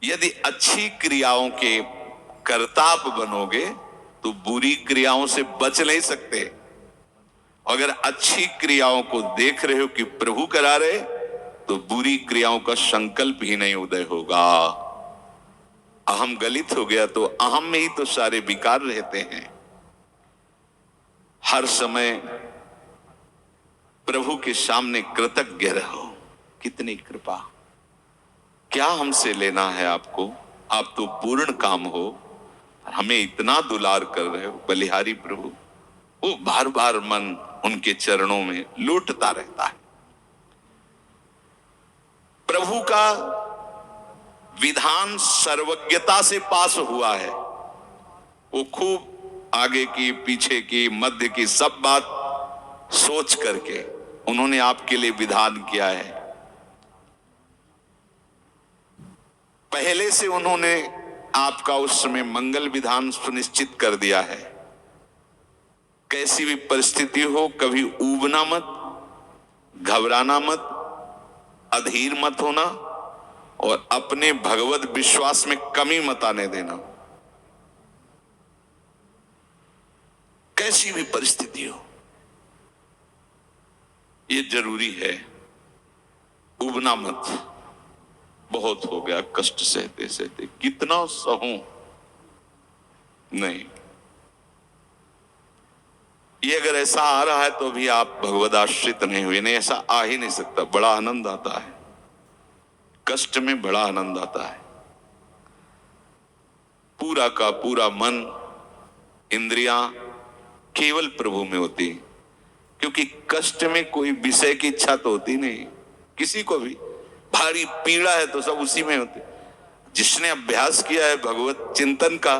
यदि अच्छी क्रियाओं के कर्ता आप बनोगे तो बुरी क्रियाओं से बच नहीं सकते। अगर अच्छी क्रियाओं को देख रहे हो कि प्रभु करा रहे, तो बुरी क्रियाओं का संकल्प ही नहीं उदय होगा। अहम गलित हो गया तो अहम में ही तो सारे विकार रहते हैं। हर समय प्रभु के सामने कृतज्ञ रहो। कितनी कृपा, क्या हमसे लेना है आपको, आप तो पूर्ण काम हो, हमें इतना दुलार कर रहे हो। बलिहारी प्रभु, वो बार बार मन उनके चरणों में लौटता रहता है। प्रभु का विधान सर्वज्ञता से पास हुआ है। वो खूब आगे की, पीछे की, मध्य की सब बात सोच करके उन्होंने आपके लिए विधान किया है। पहले से उन्होंने आपका उस समय मंगल विधान सुनिश्चित कर दिया है। कैसी भी परिस्थिति हो, कभी ऊबना मत, घबराना मत, अधीर मत होना और अपने भगवत विश्वास में कमी मत आने देना। कैसी भी परिस्थिति हो, ये जरूरी है। उबना मत। बहुत हो गया कष्ट सहते सहते, कितना सहूं, नहीं। ये अगर ऐसा आ रहा है तो भी आप भगवद आश्रित नहीं हुए। नहीं, ऐसा आ ही नहीं सकता। बड़ा आनंद आता है कष्ट में, बड़ा आनंद आता है। पूरा का पूरा मन, इंद्रियां केवल प्रभु में होती, क्योंकि कष्ट में कोई विषय की इच्छा तो होती नहीं किसी को भी। भारी पीड़ा है तो सब उसी में होते। जिसने अभ्यास किया है भगवत चिंतन का,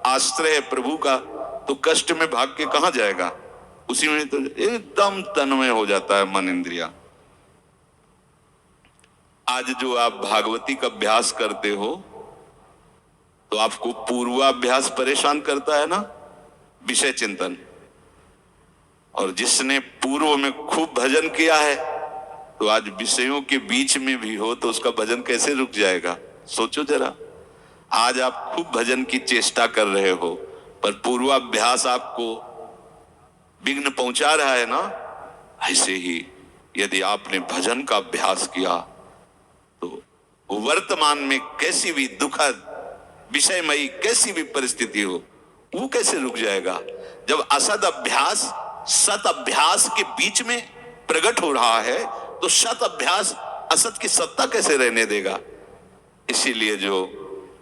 आश्रय है प्रभु का, तो कष्ट में भाग के कहां जाएगा, उसी में तो एकदम तन्मय हो जाता है मन, इंद्रिया। आज जो आप भागवती का अभ्यास करते हो तो आपको पूर्वाभ्यास परेशान करता है ना, विषय चिंतन। और जिसने पूर्व में खूब भजन किया है तो आज विषयों के बीच में भी हो तो उसका भजन कैसे रुक जाएगा। सोचो जरा, आज आप खूब भजन की चेष्टा कर रहे हो पर पूर्वाभ्यास आपको विघ्न पहुंचा रहा है ना। ऐसे ही यदि आपने भजन का अभ्यास किया तो वर्तमान में कैसी भी दुखद विषयमयी कैसी भी परिस्थिति हो, वो कैसे रुक जाएगा। जब असद अभ्यास सत अभ्यास के बीच में प्रकट हो रहा है तो सत अभ्यास असत की सत्ता कैसे रहने देगा। इसीलिए जो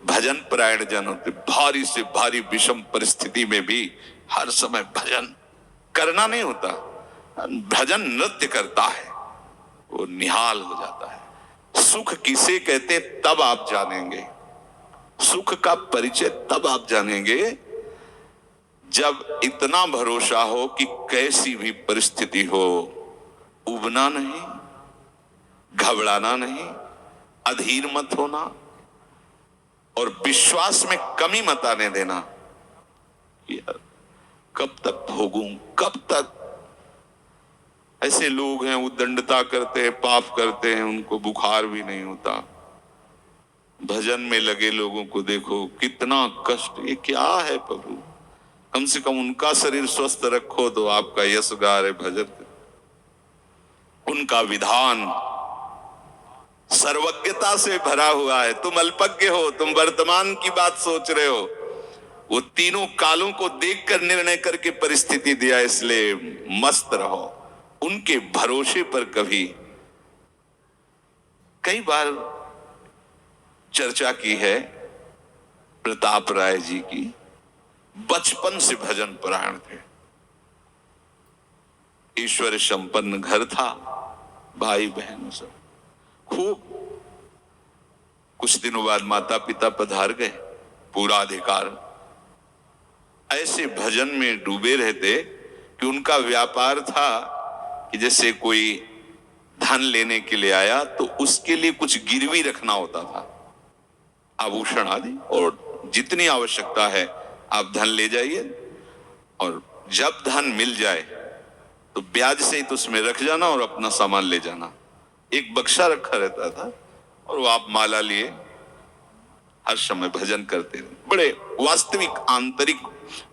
भजन परायण जन होते, भारी से भारी विषम परिस्थिति में भी हर समय भजन करना नहीं होता, भजन नृत्य करता है, वो निहाल हो जाता है। सुख किसे कहते तब आप जानेंगे, सुख का परिचय तब आप जानेंगे जब इतना भरोसा हो कि कैसी भी परिस्थिति हो, उबना नहीं, घबराना नहीं, अधीर मत होना और विश्वास में कमी मत आने देना। यार कब तक भोगूं, कब तक। ऐसे लोग हैं उद्दंडता करते हैं, पाप करते हैं, उनको बुखार भी नहीं होता। भजन में लगे लोगों को देखो कितना कष्ट, ये क्या है प्रभु। कम से कम उनका शरीर स्वस्थ रखो तो आपका यश गा रहे भजन। उनका विधान सर्वज्ञता से भरा हुआ है। तुम अल्पज्ञ हो, तुम वर्तमान की बात सोच रहे हो। वो तीनों कालों को देखकर निर्णय करके परिस्थिति दिया, इसलिए मस्त रहो उनके भरोसे पर। कभी कई बार चर्चा की है प्रताप राय जी की, बचपन से भजन परायण थे, ईश्वर संपन्न घर था, भाई बहनों सब खूब। कुछ दिनों बाद माता पिता पधार गए, पूरा अधिकार। ऐसे भजन में डूबे रहते कि उनका व्यापार था कि जैसे कोई धन लेने के लिए आया तो उसके लिए कुछ गिरवी रखना होता था, आभूषण आदि, और जितनी आवश्यकता है आप धन ले जाइए और जब धन मिल जाए तो ब्याज से ही तो उसमें रख जाना और अपना सामान ले जाना। एक बक्सा रखा रहता था और वो आप माला लिए हर समय भजन करते रहे, बड़े वास्तविक आंतरिक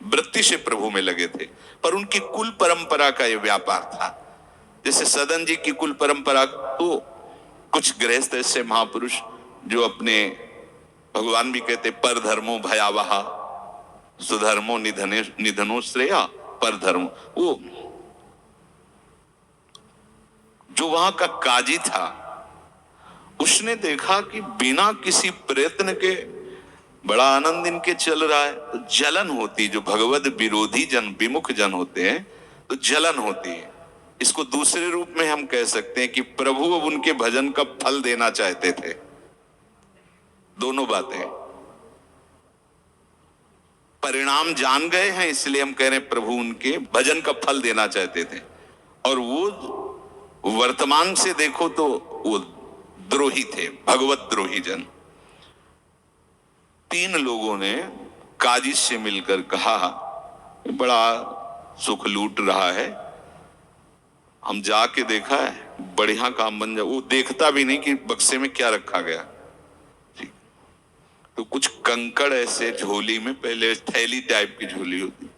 वृत्ति से प्रभु में लगे थे। पर उनकी कुल परंपरा का यह व्यापार था। जैसे सदन जी की कुल परंपरा, तो कुछ गृहस्थ ऐसे महापुरुष जो अपने, भगवान भी कहते पर धर्मो भयावहा सुधर्मो निधनो श्रेया, पर धर्म, वो जो वहां का काजी था उसने देखा कि बिना किसी प्रयत्न के बड़ा आनंद इनके चल रहा है, तो जलन होती, जो भगवत विरोधी जन, विमुख जन होते हैं तो जलन होती है। इसको दूसरे रूप में हम कह सकते हैं कि प्रभु अब उनके भजन का फल देना चाहते थे। दोनों बातें, परिणाम जान गए हैं इसलिए हम कह रहे हैं प्रभु उनके भजन का फल देना चाहते थे, और वो वर्तमान से देखो तो वो द्रोही थे, भगवत द्रोही जन। 3 लोगों ने काजी से मिलकर कहा बड़ा सुख लूट रहा है, हम जाके देखा है, बढ़िया काम बन जाए। वो देखता भी नहीं कि बक्से में क्या रखा गया। तो कुछ कंकड़ ऐसे झोली में, पहले थैली टाइप की झोली होती,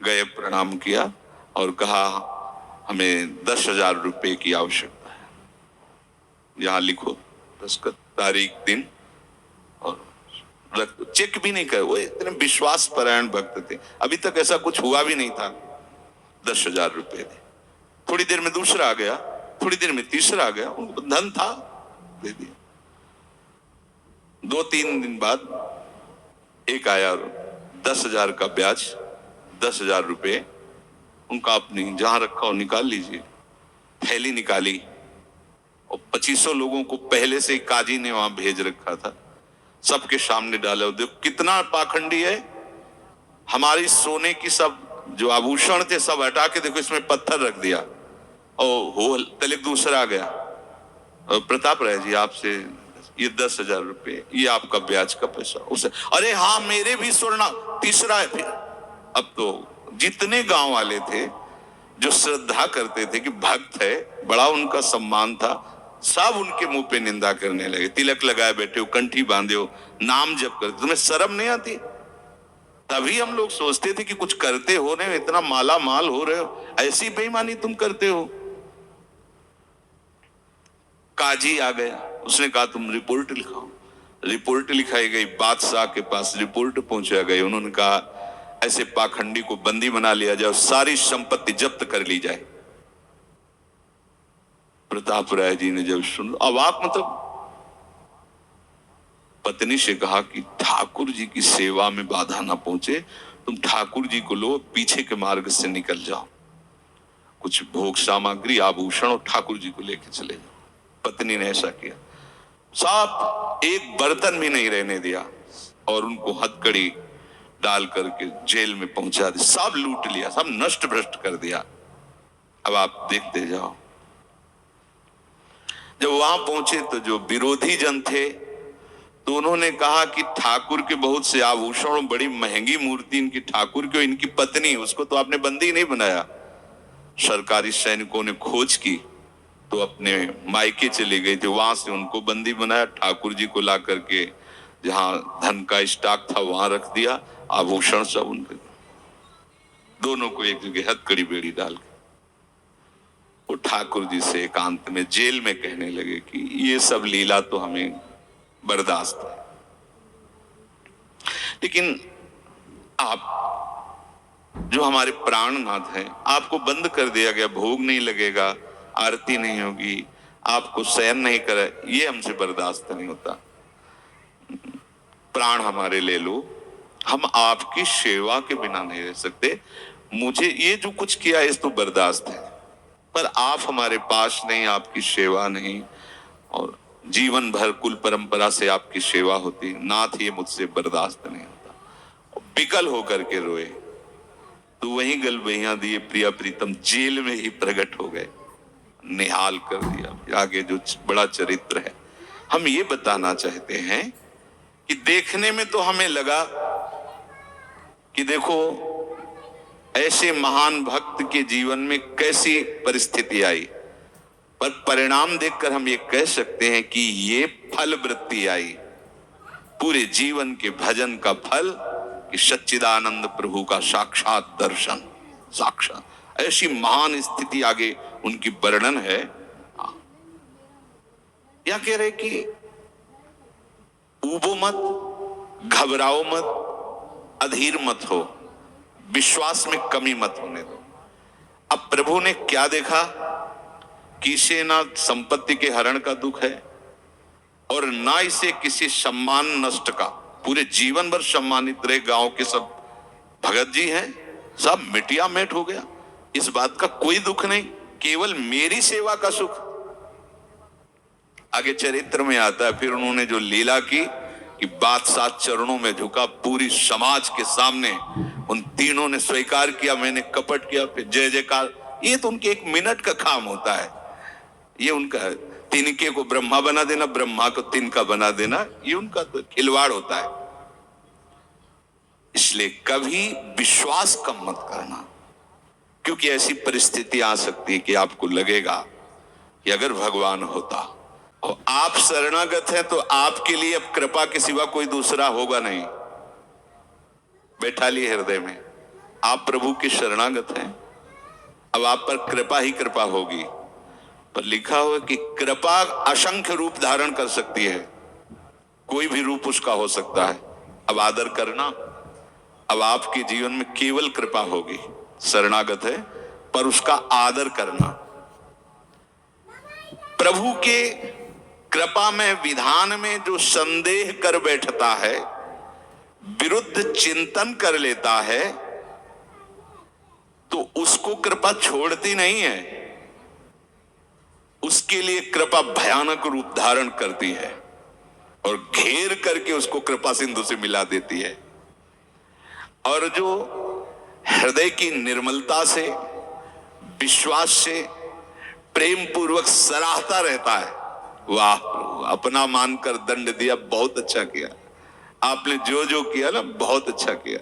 गए प्रणाम किया और कहा हमें 10,000 रुपए की आवश्यकता है, यहां लिखो दस्तखत, तारीख, दिन, और चेक भी नहीं करे। वो इतने विश्वास परायण भक्त थे, अभी तक ऐसा कुछ हुआ भी नहीं था। 10,000 रुपए थे। थोड़ी देर में दूसरा आ गया, थोड़ी देर में तीसरा आ गया, उनको धन था, दे दिया। 2-3 दिन बाद एक आया, 10,000 का ब्याज, 10,000 रुपए उनका, अपनी जहां रखा हो निकाल लीजिए। थैली निकाली और 2500 लोगों को पहले से ही काजी ने वहां भेज रखा था, सबके सामने डाला। देखो कितना पाखंडी है, हमारी सोने की सब जो आभूषण थे सब हटा के देखो इसमें पत्थर रख दिया। और हो तले दूसरा आ गया, और प्रताप राय जी आपसे ये 10,000 रुपए, ये आपका ब्याज का पैसा। उसे अरे हाँ मेरे भी सोना, तीसरा है। फिर अब तो जितने गांव वाले थे जो श्रद्धा करते थे कि भक्त है, बड़ा उनका सम्मान था, सब उनके मुंह पे निंदा करने लगे। तिलक लगाए बैठे हो, कंठी बांधे हो, नाम जप करते, तुम्हें शर्म नहीं आती? तभी हम लोग सोचते थे कि कुछ करते हो, नहीं इतना माला माल हो रहे हो, ऐसी बेईमानी तुम करते हो। काजी आ गया, उसने कहा तुम रिपोर्ट लिखाओ। रिपोर्ट लिखाई गई, बादशाह के पास रिपोर्ट पहुंचा गई। उन्होंने कहा ऐसे पाखंडी को बंदी बना लिया जाए, सारी संपत्ति जब्त कर ली जाए। प्रताप राय जी ने जब सुन, अवाक, मतलब पत्नी से कहा कि ठाकुर जी की सेवा में बाधा ना पहुंचे, तुम ठाकुर जी को लो, पीछे के मार्ग से निकल जाओ, कुछ भोग सामग्री आभूषण और ठाकुर जी को लेके चले जाओ। पत्नी ने ऐसा किया, साफ एक बर्तन भी नहीं रहने दिया और उनको हथकड़ी डाल करके जेल में पहुंचा दिया, सब लूट लिया, सब नष्ट भ्रष्ट कर दिया। अब आप देखते जाओ। जब वहां पहुंचे तो जो विरोधी जन थे तो उन्होंने कहा कि ठाकुर के बहुत से आभूषण, बड़ी महंगी मूर्ति इनकी ठाकुर की, इनकी पत्नी, उसको तो आपने बंदी नहीं बनाया। सरकारी सैनिकों ने खोज की तो अपने मायके चले गए थे, वहां से उनको बंदी बनाया, ठाकुर जी को ला करके जहां धन का स्टॉक था वहां रख दिया, आभूषण सब उनके, दोनों को एक जगह हथकड़ी बेड़ी डाल के वो ठाकुर जी से एकांत में जेल में कहने लगे कि ये सब लीला तो हमें बर्दाश्त है, लेकिन आप जो हमारे प्राणनाथ हैं, आपको बंद कर दिया गया, भोग नहीं लगेगा, आरती नहीं होगी, आपको शयन नहीं करे, ये हमसे बर्दाश्त नहीं होता। प्राण हमारे ले लो, हम आपकी सेवा के बिना नहीं रह सकते। मुझे ये जो कुछ किया इस तो बर्दाश्त है, पर आप हमारे पास नहीं, आपकी सेवा नहीं, और जीवन भर कुल परंपरा से आपकी सेवा होती, नाथ ये मुझसे बर्दाश्त नहीं होता। विकल होकर के रोए तो वहीं गलबैया दिए प्रिया प्रीतम जेल में ही प्रकट हो गए, निहाल कर दिया। आगे जो बड़ा चरित्र है, हम ये बताना चाहते हैं कि देखने में तो हमें लगा कि देखो ऐसे महान भक्त के जीवन में कैसी परिस्थिति आई, पर परिणाम देखकर हम ये कह सकते हैं कि ये फल वृत्ति आई। पूरे जीवन के भजन का फल कि सच्चिदानंद प्रभु का साक्षात दर्शन, साक्षात ऐसी महान स्थिति आगे उनकी वर्णन है। या कह रहे कि ऊबो मत, घबराओ मत, अधीर मत हो, विश्वास में कमी मत होने दो। अब प्रभु ने क्या देखा कि इसे ना संपत्ति के हरण का दुख है और ना इसे किसी सम्मान नष्ट का। पूरे जीवन भर सम्मानित रहे, गांव के सब भगत जी हैं, सब मिटिया मेट हो गया, इस बात का कोई दुख नहीं, केवल मेरी सेवा का सुख। आगे चरित्र में आता है फिर उन्होंने जो लीला की कि बादशाह चरणों में झुका, पूरी समाज के सामने उन तीनों ने स्वीकार किया मैंने कपट किया, फिर जय जयकार। ये तो उनके एक मिनट का काम होता है, ये उनका तिनके को ब्रह्मा बना देना, ब्रह्मा को तिनका बना देना, ये उनका तो खिलवाड़ होता है। इसलिए कभी विश्वास कम मत करना, क्योंकि ऐसी परिस्थिति आ सकती है कि आपको लगेगा कि अगर भगवान होता और आप शरणागत हैं तो आपके लिए अब कृपा के सिवा कोई दूसरा होगा नहीं। बैठा लिए हृदय में, आप प्रभु के शरणागत हैं, अब आप पर कृपा ही कृपा होगी। पर लिखा हुआ कि कृपा असंख्य रूप धारण कर सकती है, कोई भी रूप उसका हो सकता है। अब आदर करना, अब आपके जीवन में केवल कृपा होगी। शरणागत है पर उसका आदर करना। प्रभु के कृपा में, विधान में जो संदेह कर बैठता है, विरुद्ध चिंतन कर लेता है, तो उसको कृपा छोड़ती नहीं है, उसके लिए कृपा भयानक रूप धारण करती है और घेर करके उसको कृपा सिंधु से मिला देती है। और जो हृदय की निर्मलता से, विश्वास से, प्रेम पूर्वक सराहता रहता है, वाह प्रभु अपना मानकर दंड दिया, बहुत अच्छा किया, आपने जो जो किया ना बहुत अच्छा किया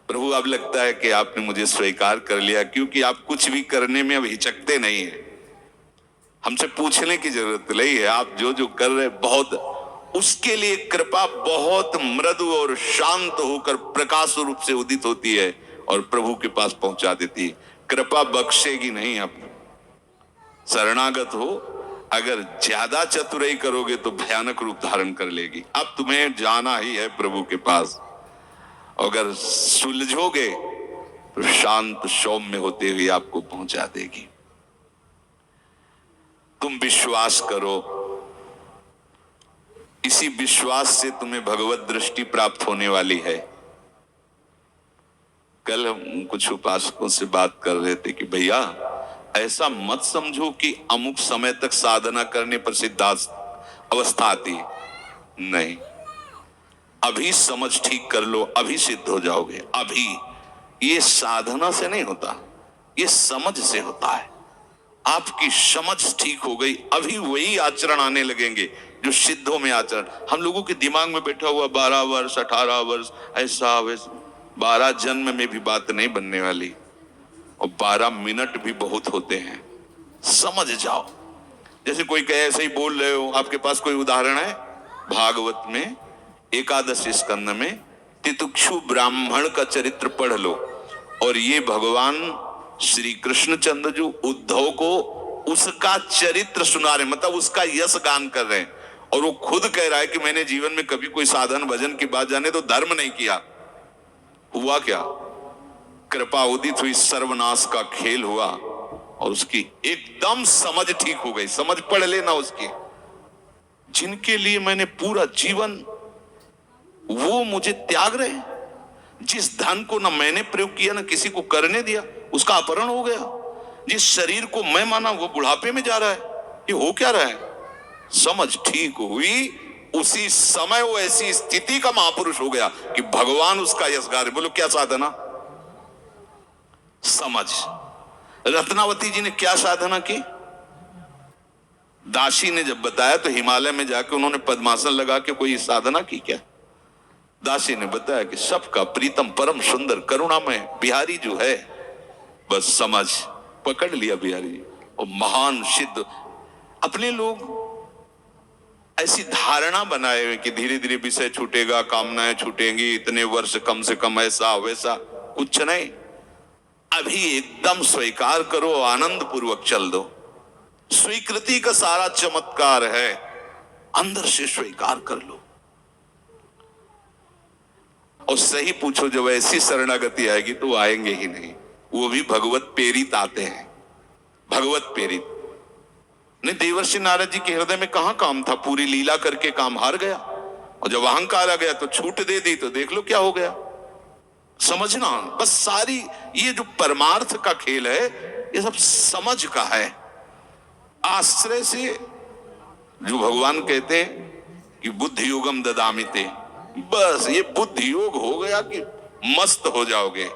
प्रभु। अब लगता है कि आपने मुझे स्वीकार कर लिया, क्योंकि आप कुछ भी करने में अब हिचकते नहीं है, हमसे पूछने की जरूरत नहीं है, आप जो जो कर रहे बहुत। उसके लिए कृपा बहुत मृदु और शांत होकर प्रकाश रूप से उदित होती है और प्रभु के पास पहुंचा देती है। कृपा बख्शेगी नहीं। आप शरणागत हो, अगर ज्यादा चतुराई करोगे तो भयानक रूप धारण कर लेगी। अब तुम्हें जाना ही है प्रभु के पास, अगर सुलझोगे तो शांत सौम्य होते हुए आपको पहुंचा देगी। तुम विश्वास करो, इसी विश्वास से तुम्हें भगवत दृष्टि प्राप्त होने वाली है। कल हम कुछ उपासकों से बात कर रहे थे कि भैया ऐसा मत समझो कि अमुक समय तक साधना करने पर सिद्धार्थ अवस्था आती है, नहीं, अभी समझ ठीक कर लो, अभी सिद्ध हो जाओगे। अभी ये साधना से नहीं होता, ये समझ से होता है। आपकी समझ ठीक हो गई, अभी वही आचरण आने लगेंगे जो सिद्धों में आचरण। हम लोगों के दिमाग में बैठा हुआ 12 वर्ष 18 वर्ष ऐसा वैसा, 12 जन्म में भी बात नहीं बनने वाली, और 12 मिनट भी बहुत होते हैं। समझ जाओ, जैसे कोई कहे ऐसे ही बोल रहे हो। आपके पास कोई उदाहरण है? भागवत में 11 स्कंद में तितिक्षु ब्राह्मण का चरित्र पढ़ लो, और ये भगवान श्री कृष्णचंद्र जो उद्धव को उसका चरित्र सुना रहे, मतलब उसका यश गान कर रहे हैं, और वो खुद कह रहा है कि मैंने जीवन में कभी कोई साधन भजन की बात जाने तो धर्म नहीं किया। हुआ क्या? कृपा उदित हुई, सर्वनाश का खेल हुआ, और उसकी एकदम समझ ठीक हो गई। समझ पढ़ लेना उसकी, जिनके लिए मैंने पूरा जीवन, वो मुझे त्याग रहे। जिस धन को ना मैंने प्रयोग किया ना किसी को करने दिया, उसका अपहरण हो गया। जिस शरीर को मैं माना वो बुढ़ापे में जा रहा है। ये हो क्या रहा है? समझ ठीक हुई, उसी समय वो ऐसी स्थिति का महापुरुष हो गया कि भगवान उसका यशगार। बोलो क्या साधना? समझ। रत्नावती जी ने क्या साधना की? दासी ने जब बताया तो हिमालय में जाकर उन्होंने पद्मासन लगा के कोई साधना की क्या? दासी ने बताया कि सबका प्रीतम परम सुंदर करुणामय बिहारी जो है, बस समझ पकड़ लिया बिहारी, और महान सिद्ध। अपने लोग ऐसी धारणा बनाए हुए कि धीरे धीरे विषय छूटेगा, कामनाएं छूटेंगी, इतने वर्ष कम से कम, ऐसा वैसा, कुछ नहीं। अभी एकदम स्वीकार करो, आनंद पूर्वक चल दो। स्वीकृति का सारा चमत्कार है, अंदर से स्वीकार कर लो। और सही पूछो, जब ऐसी शरणागति आएगी तो आएंगे ही नहीं, वो भी भगवत प्रेरित आते हैं, भगवत प्रेरित। नहीं, देवर्षि नारद जी के हृदय में कहां काम था, पूरी लीला करके काम हार गया, और जब अहंकार आ गया तो छूट दे दी, तो देख लो क्या हो गया। समझना, बस सारी ये जो परमार्थ का खेल है, ये सब समझ का है। आश्रय से जो भगवान कहते हैं कि बुद्धि योगम ददामिते, बस ये बुद्धि योग हो गया कि मस्त हो जाओगे।